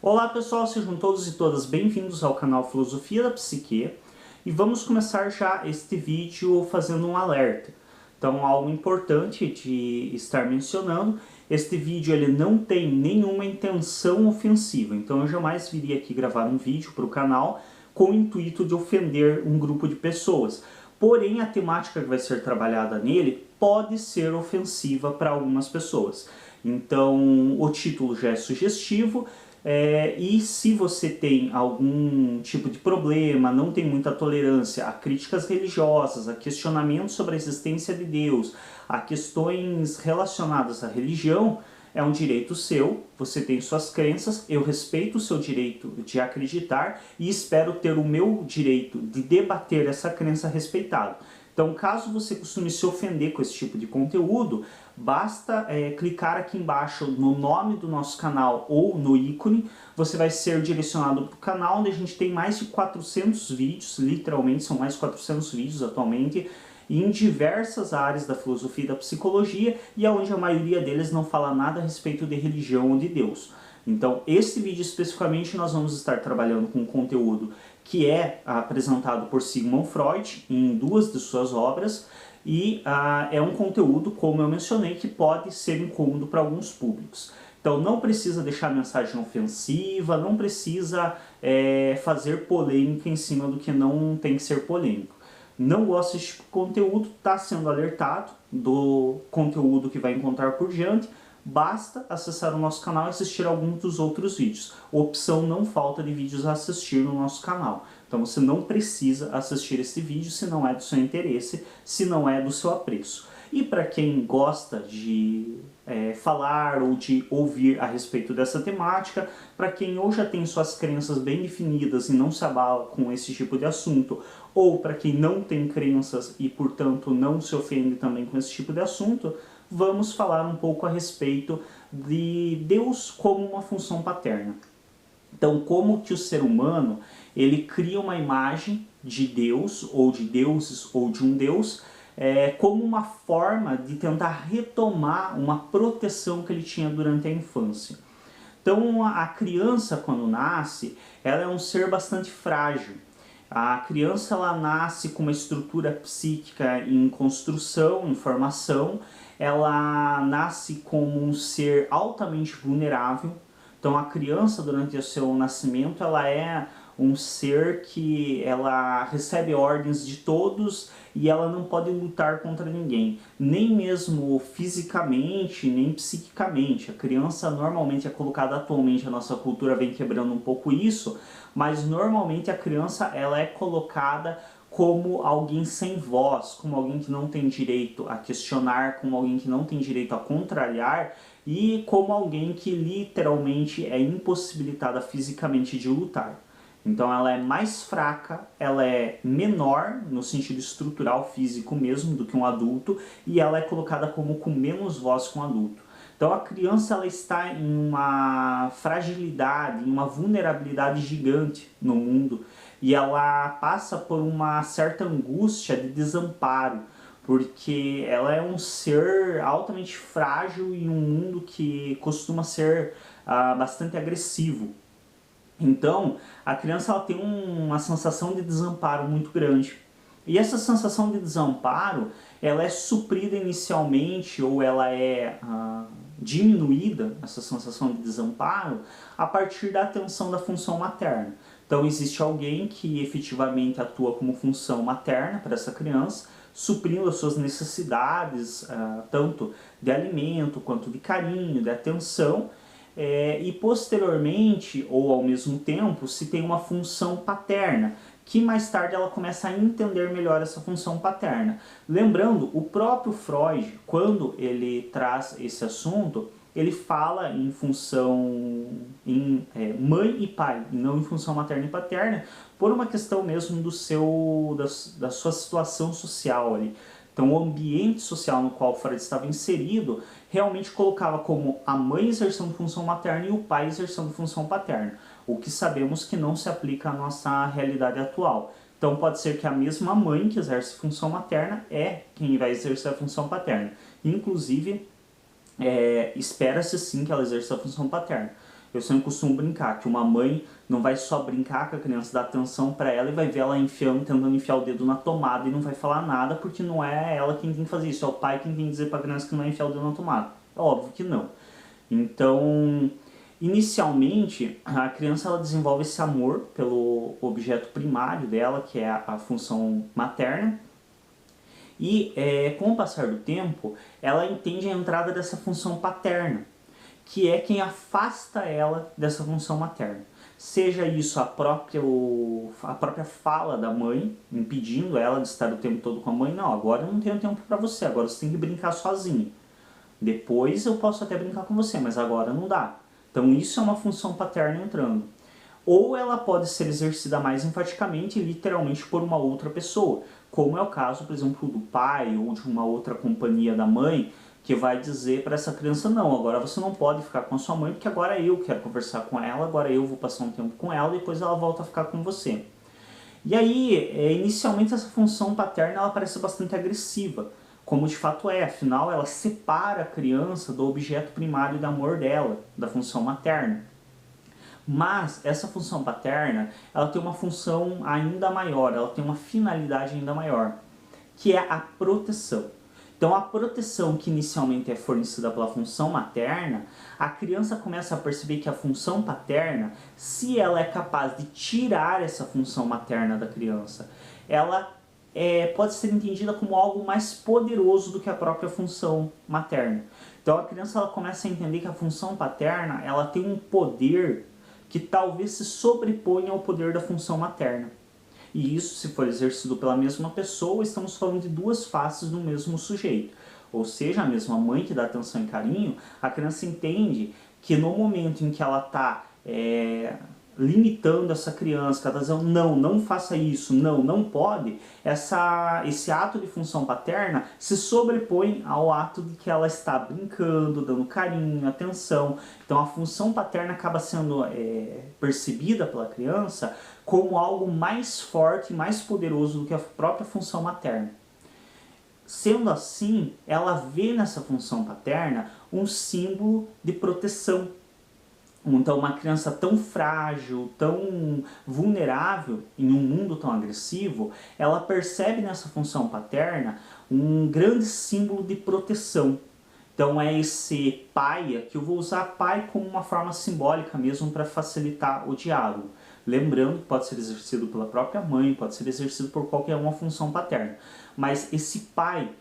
Olá pessoal, sejam todos e todas bem-vindos ao canal Filosofia da Psique e vamos começar já este vídeo fazendo um alerta. Então, algo importante de estar mencionando, este vídeo ele não tem nenhuma intenção ofensiva, então eu jamais viria aqui gravar um vídeo para o canal com o intuito de ofender um grupo de pessoas. Porém, a temática que vai ser trabalhada nele pode ser ofensiva para algumas pessoas. Então, o título já é sugestivo. E se você tem algum tipo de problema, não tem muita tolerância a críticas religiosas, a questionamentos sobre a existência de Deus, a questões relacionadas à religião, é um direito seu, você tem suas crenças, eu respeito o seu direito de acreditar e espero ter o meu direito de debater essa crença respeitado. Então, caso você costume se ofender com esse tipo de conteúdo, basta clicar aqui embaixo no nome do nosso canal ou no ícone, você vai ser direcionado para o canal onde a gente tem mais de 400 vídeos, literalmente são mais de 400 vídeos atualmente, em diversas áreas da filosofia e da psicologia, e onde a maioria deles não fala nada a respeito de religião ou de Deus. Então, esse vídeo especificamente nós vamos estar trabalhando com conteúdo que é apresentado por Sigmund Freud em duas de suas obras, e é um conteúdo, como eu mencionei, que pode ser incômodo para alguns públicos. Então não precisa deixar mensagem ofensiva, não precisa fazer polêmica em cima do que não tem que ser polêmico. Não gosta desse tipo de conteúdo, está sendo alertado do conteúdo que vai encontrar por diante. Basta acessar o nosso canal e assistir alguns dos outros vídeos. Opção não falta de vídeos a assistir no nosso canal. Então você não precisa assistir esse vídeo se não é do seu interesse, se não é do seu apreço. E para quem gosta de falar ou de ouvir a respeito dessa temática, para quem ou já tem suas crenças bem definidas e não se abala com esse tipo de assunto, ou para quem não tem crenças e portanto não se ofende também com esse tipo de assunto, vamos falar um pouco a respeito de Deus como uma função paterna. Então, como que o ser humano ele cria uma imagem de Deus, ou de deuses, ou de um Deus, como uma forma de tentar retomar uma proteção que ele tinha durante a infância. Então, a criança, quando nasce, ela é um ser bastante frágil. A criança ela nasce com uma estrutura psíquica em construção, em formação, ela nasce como um ser altamente vulnerável. Então a criança durante o seu nascimento ela é um ser que ela recebe ordens de todos e ela não pode lutar contra ninguém, nem mesmo fisicamente, nem psiquicamente. A criança normalmente é colocada atualmente, a nossa cultura vem quebrando um pouco isso, mas normalmente a criança ela é colocada como alguém sem voz, como alguém que não tem direito a questionar, como alguém que não tem direito a contrariar e como alguém que literalmente é impossibilitada fisicamente de lutar. Então ela é mais fraca, ela é menor no sentido estrutural físico mesmo do que um adulto e ela é colocada como com menos voz que um adulto. Então a criança ela está em uma fragilidade, em uma vulnerabilidade gigante no mundo e ela passa por uma certa angústia de desamparo, porque ela é um ser altamente frágil em um mundo que costuma ser bastante agressivo. Então, a criança ela tem uma sensação de desamparo muito grande. E essa sensação de desamparo, ela é suprida inicialmente, ou ela é diminuída, essa sensação de desamparo, a partir da atenção da função materna. Então, existe alguém que efetivamente atua como função materna para essa criança, suprindo as suas necessidades, tanto de alimento, quanto de carinho, de atenção, e posteriormente, ou ao mesmo tempo, se tem uma função paterna, que mais tarde ela começa a entender melhor essa função paterna. Lembrando, o próprio Freud, quando ele traz esse assunto, ele fala em função em mãe e pai, e não em função materna e paterna, por uma questão mesmo da sua situação social ali. Então o ambiente social no qual Freud estava inserido realmente colocava como a mãe exercendo função materna e o pai exercendo função paterna, o que sabemos que não se aplica à nossa realidade atual. Então pode ser que a mesma mãe que exerce função materna é quem vai exercer a função paterna. Inclusive, espera-se sim que ela exerça a função paterna. Eu sempre costumo brincar que uma mãe não vai só brincar com a criança, dar atenção para ela e vai ver ela tentando enfiar o dedo na tomada e não vai falar nada, porque não é ela quem tem que fazer isso, é o pai quem tem que dizer para a criança que não vai enfiar o dedo na tomada. É óbvio que não. Então, inicialmente, a criança ela desenvolve esse amor pelo objeto primário dela, que é a função materna, e com o passar do tempo, ela entende a entrada dessa função paterna, que é quem afasta ela dessa função materna. Seja isso a própria fala da mãe, impedindo ela de estar o tempo todo com a mãe. Não, agora eu não tenho tempo para você, agora você tem que brincar sozinho. Depois eu posso até brincar com você, mas agora não dá. Então isso é uma função paterna entrando. Ou ela pode ser exercida mais enfaticamente e literalmente por uma outra pessoa, como é o caso, por exemplo, do pai ou de uma outra companhia da mãe, que vai dizer para essa criança, não, agora você não pode ficar com a sua mãe, porque agora eu quero conversar com ela, agora eu vou passar um tempo com ela, e depois ela volta a ficar com você. E aí, inicialmente essa função paterna ela parece bastante agressiva, como de fato é, afinal ela separa a criança do objeto primário de amor dela, da função materna. Mas essa função paterna, ela tem uma função ainda maior, ela tem uma finalidade ainda maior, que é a proteção. Então a proteção que inicialmente é fornecida pela função materna, a criança começa a perceber que a função paterna, se ela é capaz de tirar essa função materna da criança, ela pode ser entendida como algo mais poderoso do que a própria função materna. Então a criança ela começa a entender que a função paterna ela tem um poder que talvez se sobreponha ao poder da função materna. E isso, se for exercido pela mesma pessoa, estamos falando de duas faces do mesmo sujeito. Ou seja, a mesma mãe que dá atenção e carinho, a criança entende que no momento em que ela está limitando essa criança, que ela está dizendo não, não faça isso, não, não pode, esse ato de função paterna se sobrepõe ao ato de que ela está brincando, dando carinho, atenção. Então a função paterna acaba sendo percebida pela criança como algo mais forte, mais poderoso do que a própria função materna. Sendo assim, ela vê nessa função paterna um símbolo de proteção. Então uma criança tão frágil, tão vulnerável em um mundo tão agressivo, ela percebe nessa função paterna um grande símbolo de proteção. Então é esse pai, aqui eu vou usar pai como uma forma simbólica mesmo para facilitar o diálogo. Lembrando que pode ser exercido pela própria mãe, pode ser exercido por qualquer uma função paterna. Mas esse pai,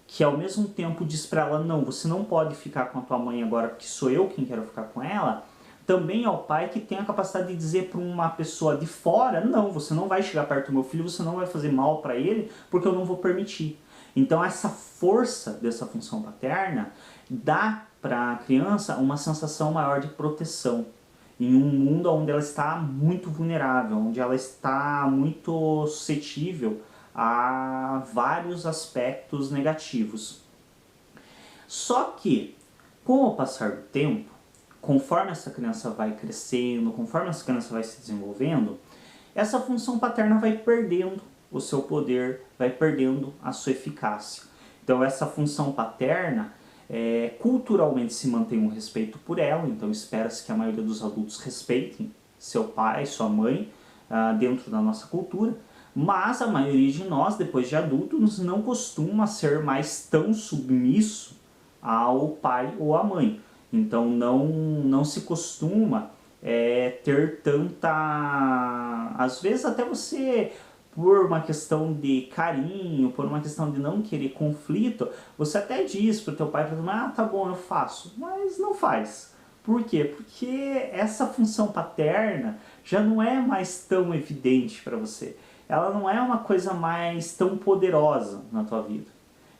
que ao mesmo tempo diz para ela, não, você não pode ficar com a tua mãe agora porque sou eu quem quero ficar com ela, também é o pai que tem a capacidade de dizer para uma pessoa de fora, não, você não vai chegar perto do meu filho, você não vai fazer mal para ele, porque eu não vou permitir. Então essa força dessa função paterna dá para a criança uma sensação maior de proteção em um mundo onde ela está muito vulnerável, onde ela está muito suscetível a vários aspectos negativos. Só que, com o passar do tempo, conforme essa criança vai crescendo, conforme essa criança vai se desenvolvendo, essa função paterna vai perdendo o seu poder, vai perdendo a sua eficácia. Então essa função paterna, culturalmente se mantém um respeito por ela, então espera-se que a maioria dos adultos respeitem seu pai, sua mãe, dentro da nossa cultura, mas a maioria de nós, depois de adultos, não costuma ser mais tão submisso ao pai ou à mãe. Então não se costuma ter tanta... Às vezes até você, por uma questão de carinho, por uma questão de não querer conflito, você até diz pro teu pai, tá bom, eu faço, mas não faz. Por quê? Porque essa função paterna já não é mais tão evidente para você. Ela não é uma coisa mais tão poderosa na tua vida.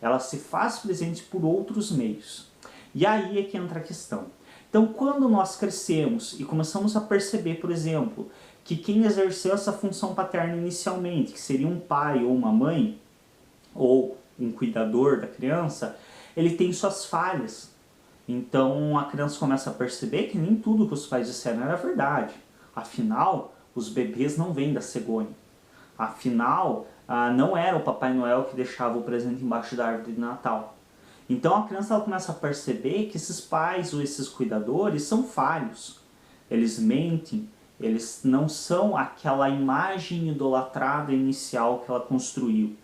Ela se faz presente por outros meios. E aí é que entra a questão. Então, quando nós crescemos e começamos a perceber, por exemplo, que quem exerceu essa função paterna inicialmente, que seria um pai ou uma mãe, ou um cuidador da criança, ele tem suas falhas. Então a criança começa a perceber que nem tudo que os pais disseram era verdade. Afinal, os bebês não vêm da cegonha. Afinal, não era o Papai Noel que deixava o presente embaixo da árvore de Natal. Então a criança ela começa a perceber que esses pais ou esses cuidadores são falhos. eles mentem, eles não são aquela imagem idolatrada inicial que ela construiu.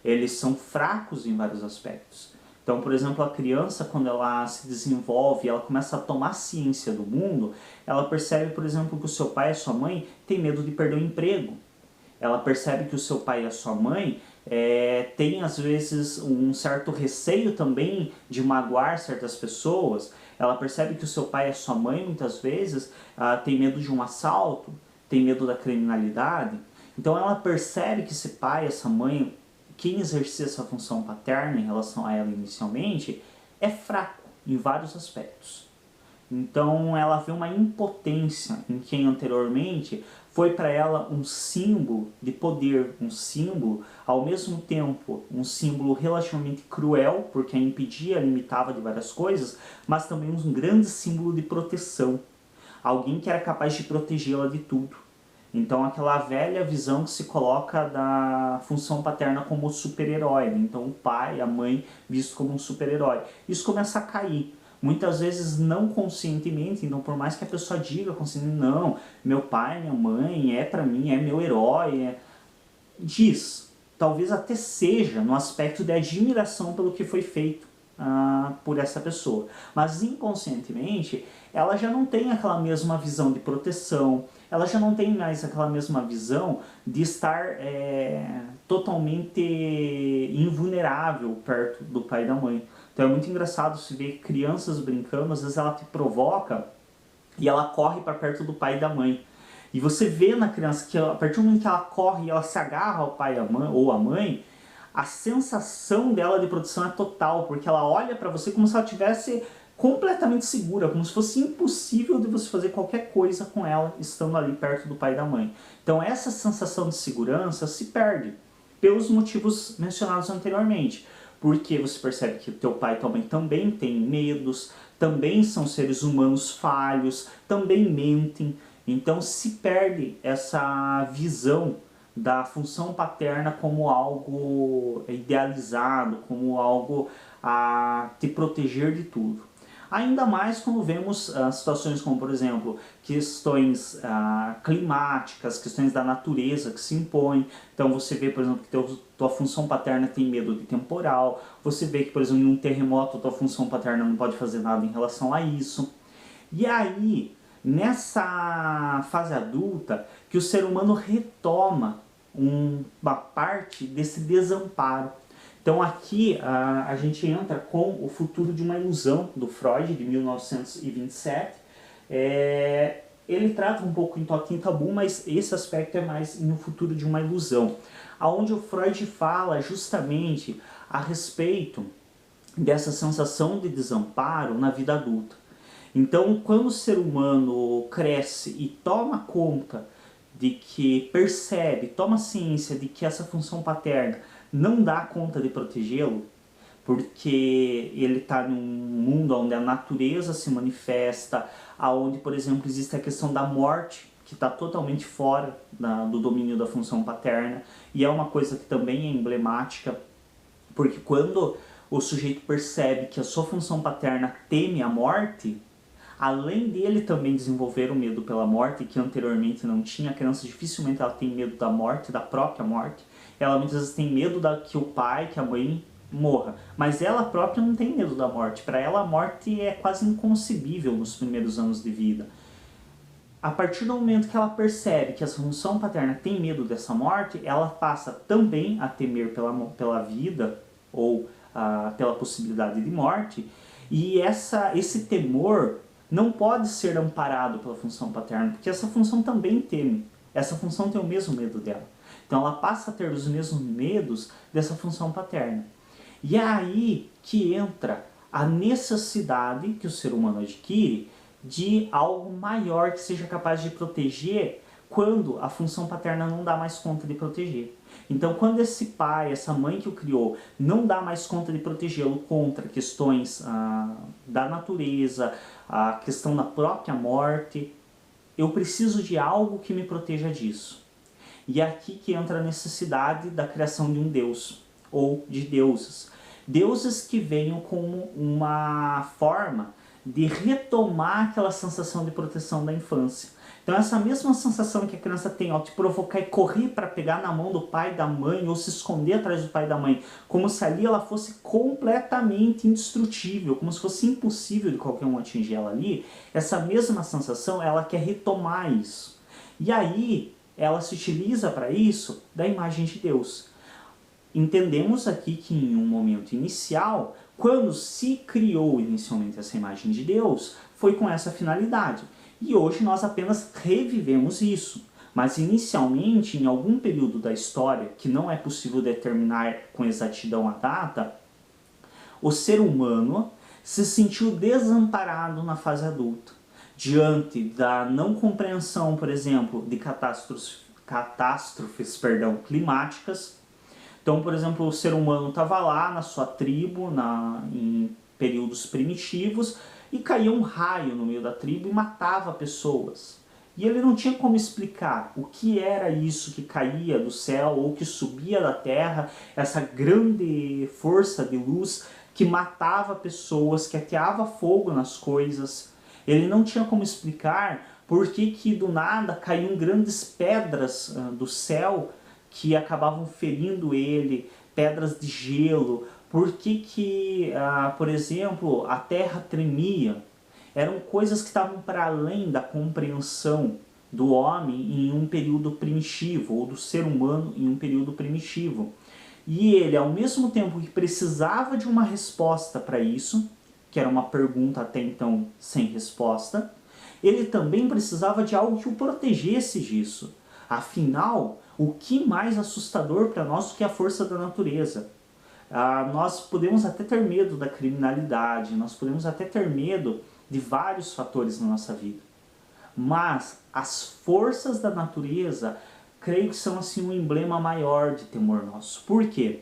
Eles são fracos em vários aspectos. Então, por exemplo, a criança, quando ela se desenvolve, ela começa a tomar ciência do mundo, ela percebe, por exemplo, que o seu pai e a sua mãe têm medo de perder o emprego. Ela percebe que o seu pai e a sua mãe têm, às vezes, um certo receio também de magoar certas pessoas. Ela percebe que o seu pai e a sua mãe, muitas vezes, têm medo de um assalto, têm medo da criminalidade. Então ela percebe que esse pai, essa mãe, quem exercia essa função paterna em relação a ela inicialmente, é fraco em vários aspectos. Então ela vê uma impotência em quem anteriormente foi para ela um símbolo de poder, um símbolo, ao mesmo tempo, um símbolo relativamente cruel, porque a impedia, a limitava de várias coisas, mas também um grande símbolo de proteção. Alguém que era capaz de protegê-la de tudo. Então aquela velha visão que se coloca da função paterna como super-herói, né? Então o pai, a mãe, visto como um super-herói. Isso começa a cair. Muitas vezes não conscientemente, então por mais que a pessoa diga conscientemente, não, meu pai, minha mãe é para mim, é meu herói, diz, talvez até seja no aspecto de admiração pelo que foi feito por essa pessoa, mas inconscientemente ela já não tem aquela mesma visão de proteção, ela já não tem mais aquela mesma visão de estar totalmente invulnerável perto do pai e da mãe. Então é muito engraçado se ver crianças brincando, às vezes ela te provoca e ela corre para perto do pai e da mãe. E você vê na criança que a partir do momento que ela corre e ela se agarra ao pai ou à mãe, a sensação dela de proteção é total, porque ela olha para você como se ela estivesse completamente segura, como se fosse impossível de você fazer qualquer coisa com ela estando ali perto do pai e da mãe. Então essa sensação de segurança se perde pelos motivos mencionados anteriormente. Porque você percebe que teu pai e tua mãe também têm medos, também são seres humanos falhos, também mentem. Então se perde essa visão da função paterna como algo idealizado, como algo a te proteger de tudo. Ainda mais quando vemos situações como, por exemplo, questões climáticas, questões da natureza que se impõem. Então você vê, por exemplo, que tua função paterna tem medo de temporal. Você vê que, por exemplo, em um terremoto, tua função paterna não pode fazer nada em relação a isso. E aí, nessa fase adulta, que o ser humano retoma uma parte desse desamparo. Então aqui a gente entra com O Futuro de uma Ilusão, do Freud, de 1927. Ele trata um pouco em Toque em Tabu, mas esse aspecto é mais no Futuro de uma Ilusão, onde o Freud fala justamente a respeito dessa sensação de desamparo na vida adulta. Então, quando o ser humano cresce e toma conta de que percebe, toma ciência de que essa função paterna não dá conta de protegê-lo, porque ele está num mundo onde a natureza se manifesta, onde, por exemplo, existe a questão da morte, que está totalmente fora do domínio da função paterna, e é uma coisa que também é emblemática, porque quando o sujeito percebe que a sua função paterna teme a morte, além dele também desenvolver o medo pela morte, que anteriormente não tinha, a criança dificilmente ela tem medo da morte, da própria morte, ela muitas vezes tem medo que o pai, que a mãe morra, mas ela própria não tem medo da morte. Para ela a morte é quase inconcebível nos primeiros anos de vida. A partir do momento que ela percebe que a função paterna tem medo dessa morte, ela passa também a temer pela vida ou pela possibilidade de morte, e esse temor não pode ser amparado pela função paterna, porque essa função também teme, essa função tem o mesmo medo dela. Então ela passa a ter os mesmos medos dessa função paterna. E é aí que entra a necessidade que o ser humano adquire de algo maior que seja capaz de proteger quando a função paterna não dá mais conta de proteger. Então, quando esse pai, essa mãe que o criou, não dá mais conta de protegê-lo contra questões da natureza, a questão da própria morte, eu preciso de algo que me proteja disso. E é aqui que entra a necessidade da criação de um Deus, ou de deuses. Deuses que venham como uma forma de retomar aquela sensação de proteção da infância. Então essa mesma sensação que a criança tem ao te provocar e correr para pegar na mão do pai e da mãe ou se esconder atrás do pai e da mãe, como se ali ela fosse completamente indestrutível, como se fosse impossível de qualquer um atingir ela ali, essa mesma sensação ela quer retomar isso. E aí ela se utiliza para isso da imagem de Deus. Entendemos aqui que em um momento inicial, quando se criou inicialmente essa imagem de Deus, foi com essa finalidade. E hoje nós apenas revivemos isso. Mas inicialmente, em algum período da história, que não é possível determinar com exatidão a data, o ser humano se sentiu desamparado na fase adulta, diante da não compreensão, por exemplo, de catástrofes climáticas. Então, por exemplo, o ser humano estava lá na sua tribo, em períodos primitivos, e caía um raio no meio da tribo e matava pessoas. E ele não tinha como explicar o que era isso que caía do céu ou que subia da terra, essa grande força de luz que matava pessoas, que ateava fogo nas coisas. Ele não tinha como explicar por que do nada caíam grandes pedras do céu que acabavam ferindo ele, pedras de gelo. Por que por exemplo, a terra tremia? Eram coisas que estavam para além da compreensão do homem em um período primitivo, ou do ser humano em um período primitivo. E ele, ao mesmo tempo que precisava de uma resposta para isso, que era uma pergunta até então sem resposta, ele também precisava de algo que o protegesse disso. Afinal, o que mais assustador para nós do que a força da natureza? Nós podemos até ter medo da criminalidade, nós podemos até ter medo de vários fatores na nossa vida. Mas as forças da natureza, creio que são assim um emblema maior de temor nosso. Por quê?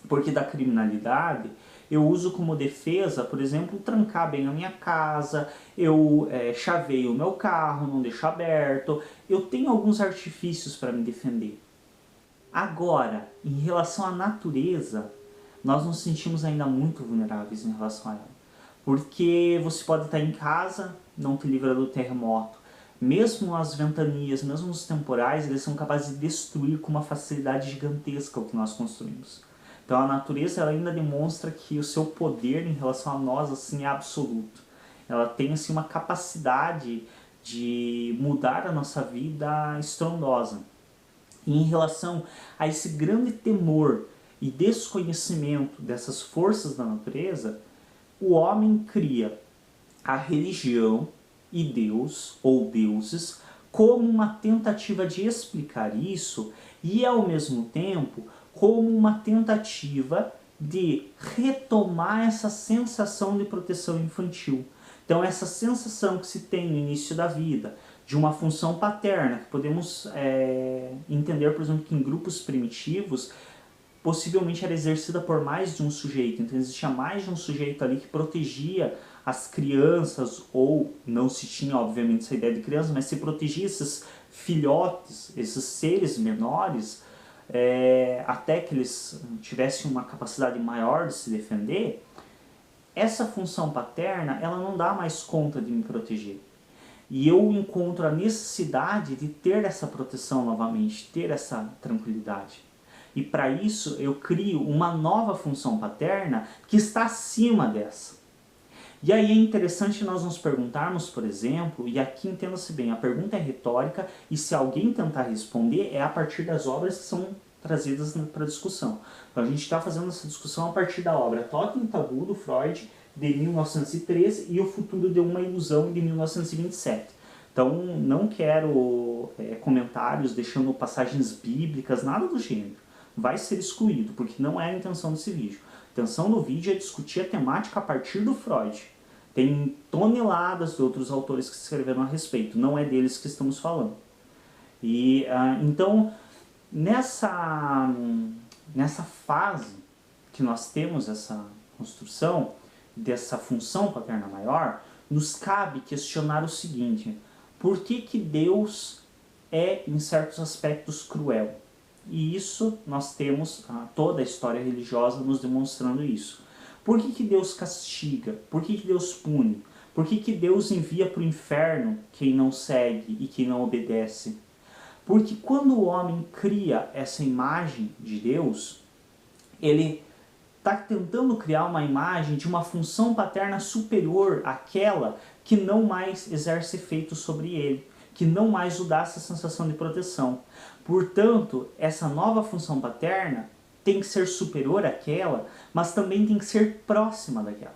Porque da criminalidade eu uso como defesa, por exemplo, trancar bem a minha casa, eu chaveio o meu carro, não deixo aberto, eu tenho alguns artifícios para me defender. Agora, em relação à natureza, nós nos sentimos ainda muito vulneráveis em relação a ela. Porque você pode estar em casa, não te livra do terremoto. Mesmo as ventanias, mesmo os temporais, eles são capazes de destruir com uma facilidade gigantesca o que nós construímos. Então a natureza ela ainda demonstra que o seu poder em relação a nós assim, é absoluto. Ela tem assim, uma capacidade de mudar a nossa vida estrondosa. E em relação a esse grande temor e desconhecimento dessas forças da natureza, o homem cria a religião e Deus, ou deuses, como uma tentativa de explicar isso e, ao mesmo tempo, como uma tentativa de retomar essa sensação de proteção infantil. Então, essa sensação que se tem no início da vida, de uma função paterna, que podemos entender, por exemplo, que em grupos primitivos, possivelmente era exercida por mais de um sujeito. Então existia mais de um sujeito ali que protegia as crianças, ou não se tinha obviamente essa ideia de criança, mas se protegia esses filhotes, esses seres menores, até que eles tivessem uma capacidade maior de se defender. Essa função paterna, ela não dá mais conta de me proteger. E eu encontro a necessidade de ter essa proteção novamente, ter essa tranquilidade. E para isso eu crio uma nova função paterna que está acima dessa. E aí é interessante nós nos perguntarmos, por exemplo, e aqui entenda-se bem, a pergunta é retórica e se alguém tentar responder é a partir das obras que são trazidas para discussão. Então a gente está fazendo essa discussão a partir da obra Totem e Tabu, do Freud, de 1913, e O Futuro de uma Ilusão, de 1927. Então não quero comentários deixando passagens bíblicas, nada do gênero. Vai ser excluído, porque não é a intenção desse vídeo. A intenção do vídeo é discutir a temática a partir do Freud. Tem toneladas de outros autores que escreveram a respeito, não é deles que estamos falando. E então, nessa fase que nós temos essa construção dessa função paterna maior, nos cabe questionar o seguinte: por que Deus é, em certos aspectos, cruel? E isso nós temos toda a história religiosa nos demonstrando isso. Por que Deus castiga? Por que Deus pune? Por que Deus envia para o inferno quem não segue e quem não obedece? Porque quando o homem cria essa imagem de Deus, ele está tentando criar uma imagem de uma função paterna superior àquela que não mais exerce efeito sobre ele, que não mais o dá essa sensação de proteção. Portanto, essa nova função paterna tem que ser superior àquela, mas também tem que ser próxima daquela.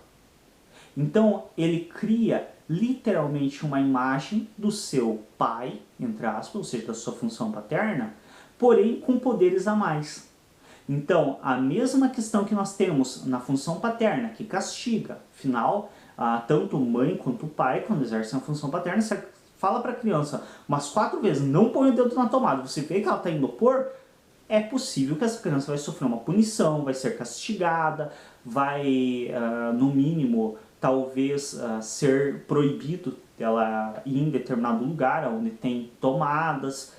Então, ele cria literalmente uma imagem do seu pai, entre aspas, ou seja, da sua função paterna, porém com poderes a mais. Então, a mesma questão que nós temos na função paterna, que castiga, afinal, tanto mãe quanto pai, quando exercem a função paterna, você fala para a criança umas 4 vezes, não põe o dedo na tomada, você vê que ela está indo pôr, é possível que essa criança vai sofrer uma punição, vai ser castigada, vai, no mínimo, talvez ser proibido dela ir em determinado lugar onde tem tomadas.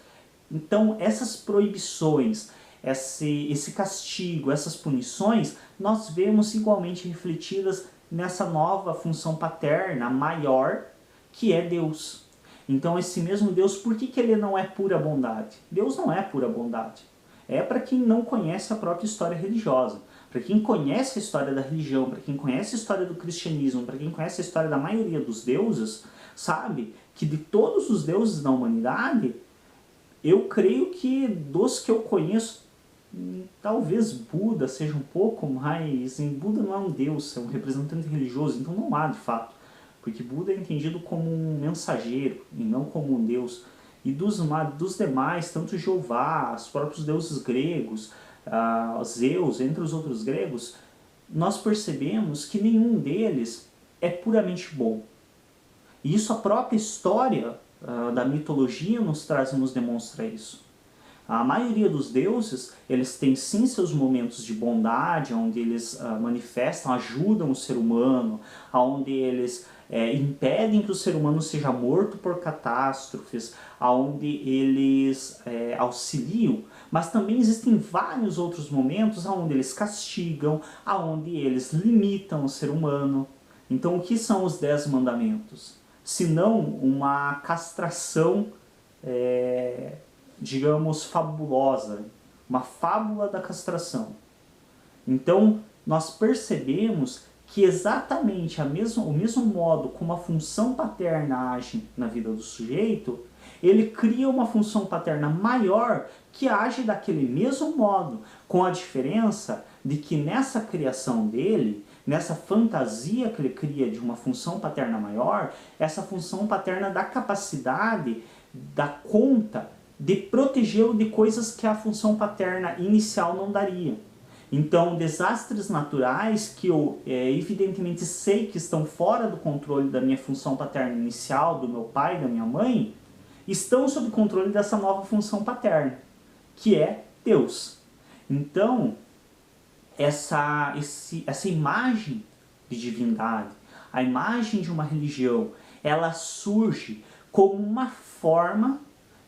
Então, essas proibições, esse castigo, essas punições, nós vemos igualmente refletidas nessa nova função paterna maior, que é Deus. Então, esse mesmo Deus, por que ele não é pura bondade? Deus não é pura bondade. É para quem não conhece a própria história religiosa. Para quem conhece a história da religião, para quem conhece a história do cristianismo, para quem conhece a história da maioria dos deuses, sabe que de todos os deuses da humanidade, eu creio que dos que eu conheço, talvez Buda seja um pouco mais... Buda não é um deus, é um representante religioso, então não há de fato. Porque Buda é entendido como um mensageiro e não como um deus. E dos demais, tanto Jeová, os próprios deuses gregos, Zeus, entre os outros gregos, nós percebemos que nenhum deles é puramente bom. E isso a própria história da mitologia nos traz e nos demonstra isso. A maioria dos deuses, eles têm sim seus momentos de bondade, onde eles manifestam, ajudam o ser humano, onde eles impedem que o ser humano seja morto por catástrofes, onde eles auxiliam, mas também existem vários outros momentos onde eles castigam, onde eles limitam o ser humano. Então, o que são os 10 mandamentos? Se não uma castração, digamos, fabulosa, uma fábula da castração. Então, nós percebemos que exatamente o mesmo modo como a função paterna age na vida do sujeito, ele cria uma função paterna maior que age daquele mesmo modo, com a diferença de que nessa criação dele, nessa fantasia que ele cria de uma função paterna maior, essa função paterna dá capacidade, dá conta de protegê-lo de coisas que a função paterna inicial não daria. Então, desastres naturais que eu evidentemente sei que estão fora do controle da minha função paterna inicial, do meu pai, da minha mãe, estão sob controle dessa nova função paterna, que é Deus. Então, essa imagem de divindade, a imagem de uma religião, ela surge como uma forma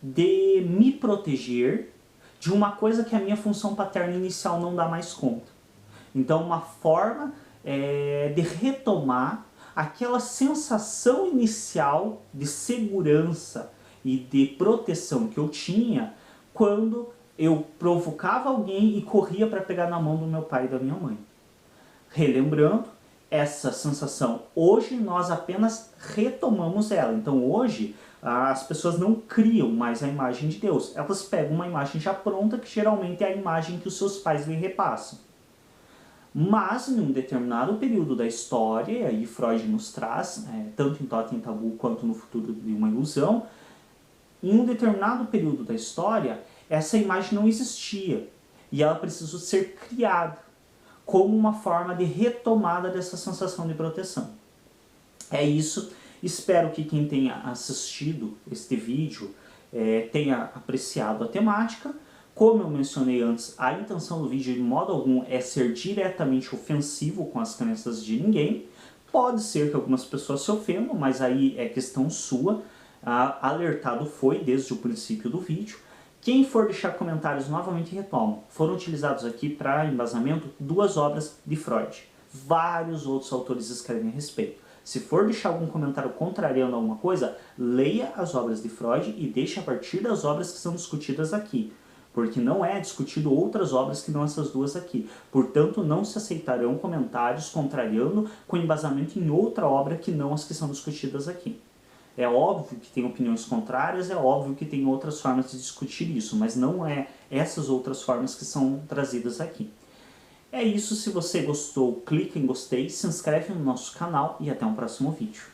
de me proteger de uma coisa que a minha função paterna inicial não dá mais conta. Então, uma forma de retomar aquela sensação inicial de segurança e de proteção que eu tinha quando eu provocava alguém e corria para pegar na mão do meu pai e da minha mãe. Relembrando, essa sensação, hoje nós apenas retomamos ela. Então hoje as pessoas não criam mais a imagem de Deus. Elas pegam uma imagem já pronta, que geralmente é a imagem que os seus pais lhe repassam. Mas, em um determinado período da história, e Freud nos traz, tanto em Totem e Tabu quanto no Futuro de uma Ilusão, em um determinado período da história, essa imagem não existia. E ela precisou ser criada como uma forma de retomada dessa sensação de proteção. É isso. Espero que quem tenha assistido este vídeo tenha apreciado a temática. Como eu mencionei antes, a intenção do vídeo de modo algum é ser diretamente ofensivo com as crenças de ninguém. Pode ser que algumas pessoas se ofendam, mas aí é questão sua. Alertado foi desde o princípio do vídeo. Quem for deixar comentários, novamente retomo, foram utilizados aqui para embasamento 2 obras de Freud. Vários outros autores escrevem a respeito. Se for deixar algum comentário contrariando alguma coisa, leia as obras de Freud e deixe a partir das obras que são discutidas aqui. Porque não é discutido outras obras que não essas duas aqui. Portanto, não se aceitarão comentários contrariando com embasamento em outra obra que não as que são discutidas aqui. É óbvio que tem opiniões contrárias, é óbvio que tem outras formas de discutir isso, mas não é essas outras formas que são trazidas aqui. É isso, se você gostou, clique em gostei, se inscreve no nosso canal e até um próximo vídeo.